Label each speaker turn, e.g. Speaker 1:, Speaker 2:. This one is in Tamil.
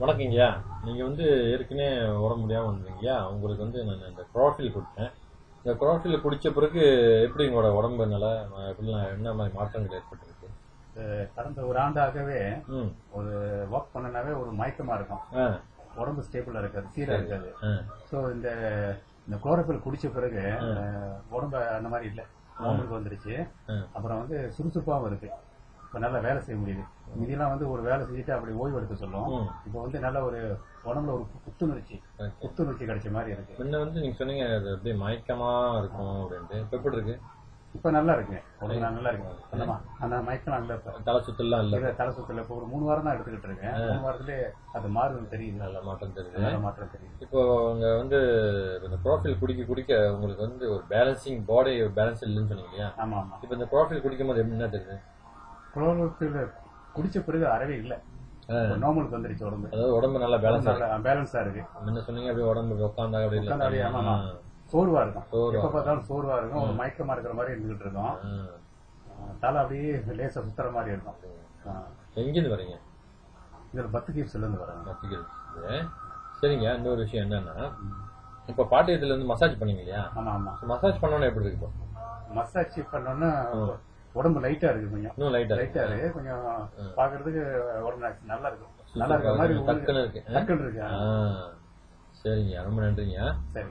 Speaker 1: வணக்கங்கய்யா. நீங்க வந்து ஏற்கனவே உடம்பு முடியாம வந்தீங்கய்யா. உங்களுக்கு வந்து நான் இந்த குளோரோஃபில் குடுத்தேன். இந்த குளோரோஃபில் குடிச்ச பிறகு எப்படி உங்களோட உடம்பு எப்படிலாம் என்ன மாதிரி மாற்றங்கள் ஏற்பட்டிருக்கு?
Speaker 2: கடந்த ஒரு ஆண்டாகவே
Speaker 1: ம்.
Speaker 2: ஒரு ஒர்க் பண்ணனாவே ஒரு மயக்கமா இருக்கும்.
Speaker 1: ஆ.
Speaker 2: உடம்பு ஸ்டேபிளா இருக்காது, சீரா
Speaker 1: சரி.
Speaker 2: இருக்காது.
Speaker 1: ஆ.
Speaker 2: ஸோ இந்த இந்த குளோரோஃபில் குடிச்ச பிறகு
Speaker 1: ஆ.
Speaker 2: உடம்பு அந்த மாதிரி இல்லை, நார்மலுக்கு வந்துருச்சு.
Speaker 1: ஆ.
Speaker 2: அப்புறம் வந்து சுறுசுறுப்பாகவும் இருக்கு. இப்போ நல்லா வேலை செய்ய முடியுது. இதெல்லாம் வந்து ஒரு வேலை செஞ்சுட்டு அப்படி ஓய்வு எடுக்க சொல்லும்.
Speaker 1: ம்.
Speaker 2: இப்போ வந்து நல்ல ஒரு உடம்புல ஒரு
Speaker 1: ஓகே.
Speaker 2: புத்துணர்ச்சி கிடைச்ச மாதிரி இருக்கு.
Speaker 1: முன்ன வந்து நீங்க சொன்னீங்க அது அப்படியே மயக்கமா இருக்கும் அப்படின்ட்டு. இப்ப எப்படி இருக்கு?
Speaker 2: இப்போ நல்லா இருக்குங்க, உடம்பு நல்லா இருக்கு. அந்த மயக்கம் இல்லை. இப்போ
Speaker 1: தலை சுத்தலாம் இல்ல?
Speaker 2: தலை சுத்தல. இப்போ ஒரு 3 வாரம் தான் எடுத்துக்கிட்டு இருக்கேன். 3 வாரத்திலே அது மாறுதல் தெரியுது,
Speaker 1: நல்ல மாற்றம் தெரியுது.
Speaker 2: நல்ல மாற்றம் தெரியுது.
Speaker 1: இப்போ உங்க வந்து இந்த குளோரோஃபில் குடிக்க குடிக்க உங்களுக்கு வந்து ஒரு பேலன்சிங் பாடி பேலன்ஸ் இல்லைன்னு சொன்னீங்க இல்லையா?
Speaker 2: ஆமா ஆமா.
Speaker 1: இப்போ இந்த குளோரோஃபில் குடிக்கும் போது என்ன தெரியுது?
Speaker 2: குளோரோஃபில் குடிச்ச பிறகு அறவே இல்லை, நார்மலுக்கு வந்துருச்சு உடம்பு.
Speaker 1: அதாவது உடம்பு நல்லா
Speaker 2: பேலன்ஸா இருக்கு.
Speaker 1: முன்ன சொன்னீங்க அப்படியே உடம்பு உட்காந்தா அப்படி
Speaker 2: உட்கார்ந்தா அப்படியே,
Speaker 1: இல்லை.
Speaker 2: ஆமா, சோர்வா இருக்கும்.
Speaker 1: சோர்வா
Speaker 2: எப்ப பார்த்தாலும் சோர்வா இருக்கும். ஒரு மயக்கமா இருக்கிற மாதிரி இருந்துகிட்டு இருக்கோம். தலை அப்படியே லேசா சுத்துற மாதிரி இருக்கும்.
Speaker 1: எங்கிருந்து வரீங்க?
Speaker 2: இதுல 10 கிப்ஸ்ல இருந்து வராங்க.
Speaker 1: கத்திக்கிறது. சரிங்க. இன்னொரு விஷயம் என்னன்னா, இப்ப பாட்டியத்துல இருந்து மசாஜ் பண்ணீங்க இல்லையா?
Speaker 2: ஆமா ஆமா.
Speaker 1: மசாஜ் பண்ணோன்னா எப்படி இருக்கு?
Speaker 2: மசாஜ் பண்ணோன்னா உடம்பு லைட்டா இருக்கு, கொஞ்சம்
Speaker 1: இன்னும் லைட்டா
Speaker 2: இருக்கு. கொஞ்சம் பாக்குறதுக்கு உடம்பு நல்லா இருக்கு, நல்லா இருக்கிற மாதிரி
Speaker 1: டக்குன்னு இருக்கு.
Speaker 2: டக்குன்னு இருக்கு.
Speaker 1: சரிங்க, ரொம்ப நன்றிங்க.
Speaker 2: சரி.